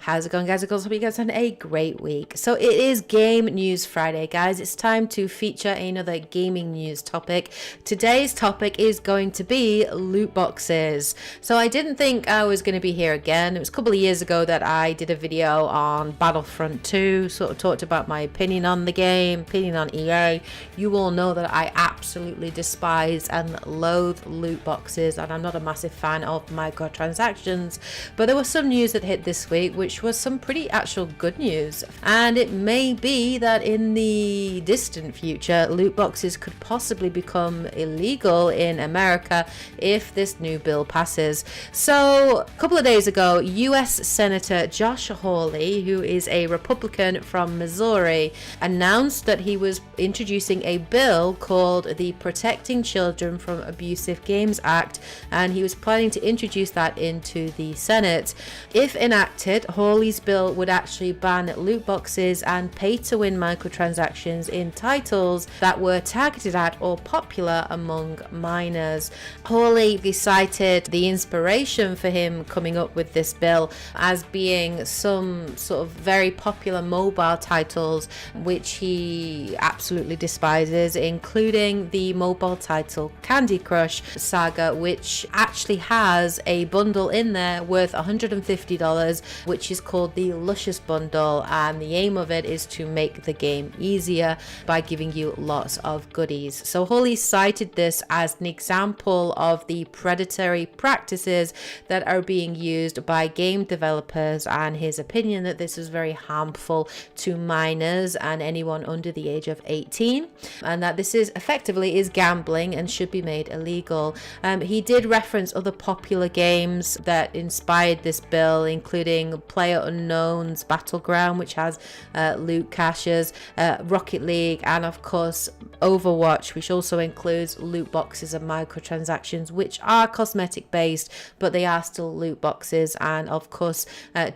How's it going, guys? I hope you guys had a great week. So it is Game News Friday, guys. It's time to feature another gaming news topic. Today's topic is going to be loot boxes. So I didn't think I was going to be here again. It was a couple of years ago that I did a video on Battlefront 2, sort of talked about my opinion on the game, opinion on EA. You all know that I absolutely despise and loathe loot boxes, and I'm not a massive fan of microtransactions. But there was some news that hit this week, which was some pretty actual good news. And it may be that in the distant future, loot boxes could possibly become illegal in America if this new bill passes. So a couple of days ago, US Senator Josh Hawley, who is a Republican from Missouri, announced that he was introducing a bill called the Protecting Children from Abusive Games Act, and he was planning to introduce that into the Senate. If enacted, Hawley's bill would actually ban loot boxes and pay-to-win microtransactions in titles that were targeted at or popular among minors. Hawley cited the inspiration for him coming up with this bill as being some sort of very popular mobile titles which he absolutely despises, including the mobile title Candy Crush Saga, which actually has a bundle in there worth $150, which is called the Luscious Bundle, and the aim of it is to make the game easier by giving you lots of goodies. So Hawley cited this as an example of the predatory practices that are being used by game developers, and his opinion that this is very harmful to minors and anyone under the age of 18, and that this is effectively gambling and should be made illegal. He did reference other popular games that inspired this bill, including PlayerUnknown's Battleground, which has loot caches, Rocket League, and of course Overwatch, which also includes loot boxes and microtransactions, which are cosmetic based, but they are still loot boxes, and of course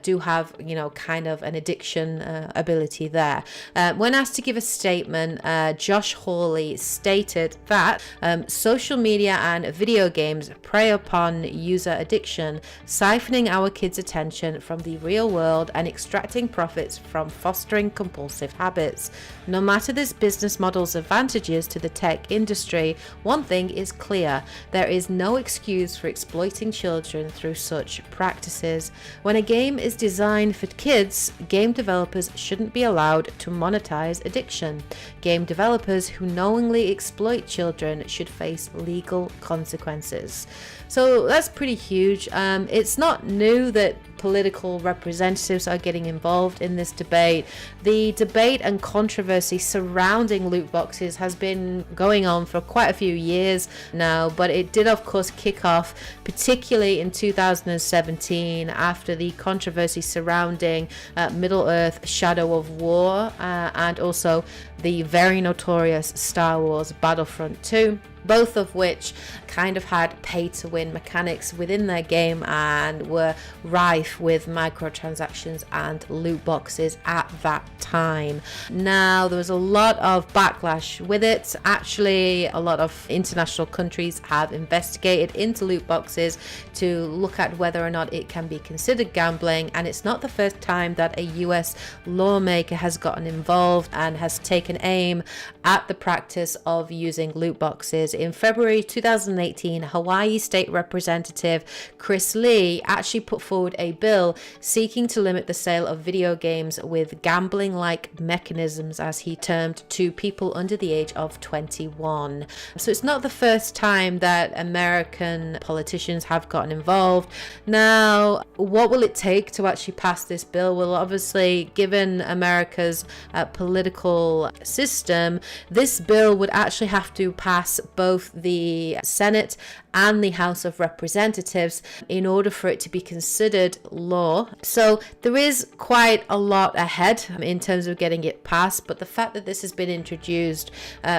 do have, you know, kind of an addiction ability there. When asked to give a statement, Josh Hawley stated that social media and video games prey upon user addiction, siphoning our kids' attention from the real world and extracting profits from fostering compulsive habits. No matter this business model's advantages to the tech industry, one thing is clear: there is no excuse for exploiting children through such practices. When a game is designed for kids, game developers shouldn't be allowed to monetize addiction. Game developers who knowingly exploit children should face legal consequences. So that's pretty huge. It's not new that political representatives are getting involved in this debate. The debate and controversy surrounding loot boxes has been going on for quite a few years now, but it did of course kick off particularly in 2017 after the controversy surrounding Middle-earth Shadow of War and also the very notorious Star Wars Battlefront 2. Both of which kind of had pay-to-win mechanics within their game and were rife with microtransactions and loot boxes at that time. Now, there was a lot of backlash with it. Actually, a lot of international countries have investigated into loot boxes to look at whether or not it can be considered gambling, and it's not the first time that a US lawmaker has gotten involved and has taken aim at the practice of using loot boxes. In February 2018, Hawaii State Representative Chris Lee actually put forward a bill seeking to limit the sale of video games with gambling-like mechanisms, as he termed, to people under the age of 21. So it's not the first time that American politicians have gotten involved. Now, what will it take to actually pass this bill? Well, obviously, given America's political system, this bill would actually have to pass both the Senate and the House of Representatives in order for it to be considered law. So there is quite a lot ahead in terms of getting it passed, but the fact that this has been introduced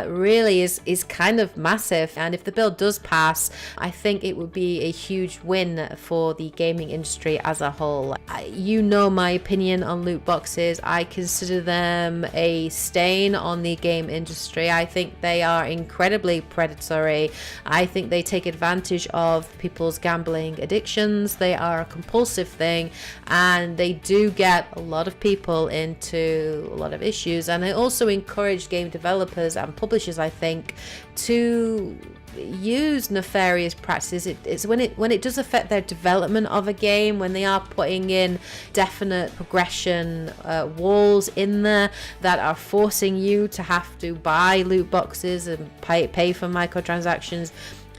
really is kind of massive. And if the bill does pass, I think it would be a huge win for the gaming industry as a whole. You know my opinion on loot boxes. I consider them a stain on the game industry. I think they are incredibly predatory predatory. I think they take advantage of people's gambling addictions. They are a compulsive thing, and they do get a lot of people into a lot of issues. And they also encourage game developers and publishers, I think, to use nefarious practices. It's when it does affect their development of a game, when they are putting in definite progression walls in there that are forcing you to have to buy loot boxes and pay for microtransactions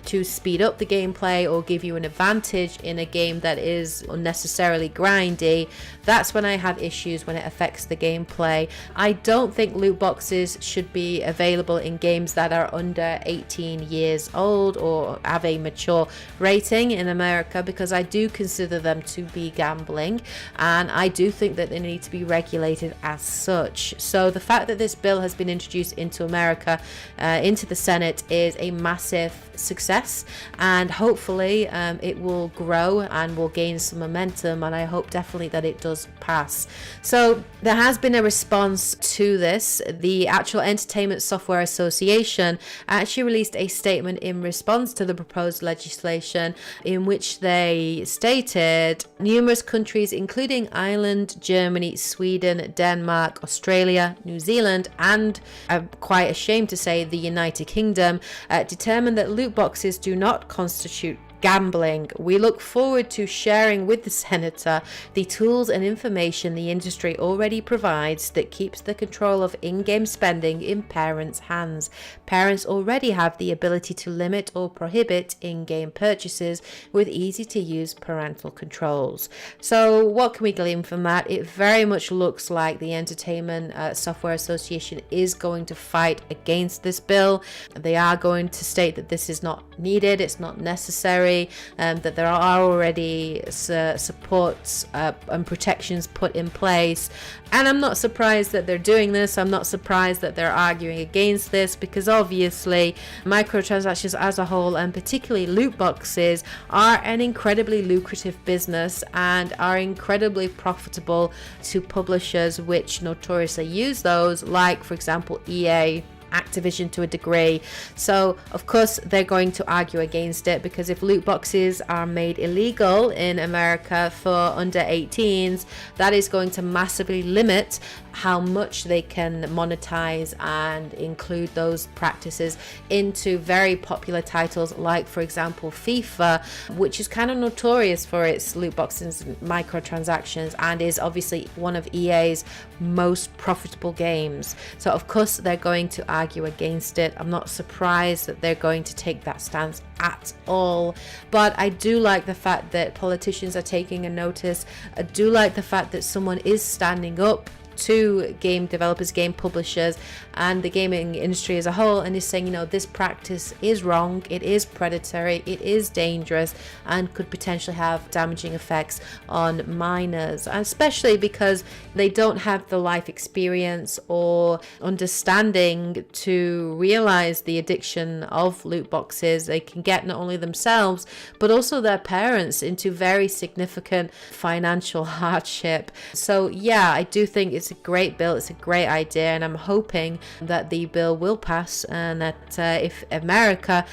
to speed up the gameplay or give you an advantage in a game that is unnecessarily grindy. That's when I have issues, when it affects the gameplay. I don't think loot boxes should be available in games that are under 18 years old or have a mature rating in America, because I do consider them to be gambling, and I do think that they need to be regulated as such. So the fact that this bill has been introduced into America, into the Senate, is a massive success, and hopefully it will grow and will gain some momentum, and I hope definitely that it does pass. So there has been a response to this. The actual Entertainment Software Association actually released a statement in response to the proposed legislation, in which they stated numerous countries including Ireland, Germany, Sweden, Denmark, Australia, New Zealand, and I'm quite ashamed to say the United Kingdom determined that loot boxes do not constitute gambling. We look forward to sharing with the Senator the tools and information the industry already provides that keeps the control of in-game spending in parents' hands. Parents already have the ability to limit or prohibit in-game purchases with easy-to-use parental controls. So what can we glean from that? It very much looks like the Entertainment Software Association is going to fight against this bill. They are going to state that this is not needed, it's not necessary, that there are already supports and protections put in place. And I'm not surprised that they're doing this. I'm not surprised that they're arguing against this, because obviously microtransactions as a whole, and particularly loot boxes, are an incredibly lucrative business and are incredibly profitable to publishers which notoriously use those, like for example EA, Activision to a degree. So of course they're going to argue against it, because if loot boxes are made illegal in America for under 18s, that is going to massively limit how much they can monetize and include those practices into very popular titles, like for example FIFA, which is kind of notorious for its loot boxes and microtransactions, and is obviously one of EA's most profitable games. So of course they're going to argue against it. I'm not surprised that they're going to take that stance at all, but I do like the fact that politicians are taking a notice. I do like the fact that someone is standing up to game developers, game publishers, and the gaming industry as a whole, and is saying, you know, this practice is wrong, it is predatory, it is dangerous, and could potentially have damaging effects on minors, especially because they don't have the life experience or understanding to realize the addiction of loot boxes. They can get not only themselves but also their parents into very significant financial hardship. So yeah, I do think it's a great bill, it's a great idea, and I'm hoping that the bill will pass, and that if America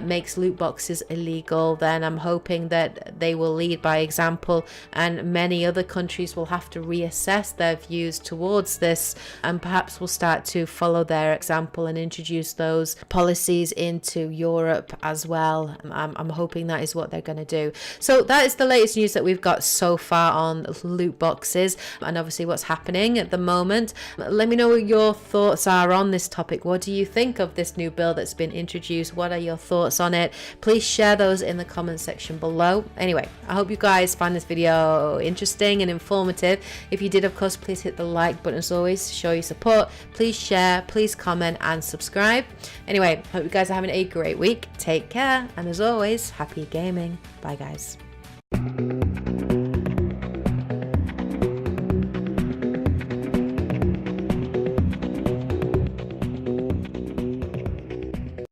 makes loot boxes illegal, then I'm hoping that they will lead by example, and many other countries will have to reassess their views towards this, and perhaps will start to follow their example and introduce those policies into Europe as well. I'm hoping that is what they're going to do. So that is the latest news that we've got so far on loot boxes, and obviously what's happening at the moment. Let me know what your thoughts are on this topic. What do you think of this new bill that's been introduced? What are your thoughts on it? Please share those in the comment section below. Anyway, I hope you guys found this video interesting and informative. If you did, of course, please hit the like button as always to show your support. Please share, please comment and subscribe. Anyway, hope you guys are having a great week. Take care, and as always, happy gaming. Bye guys.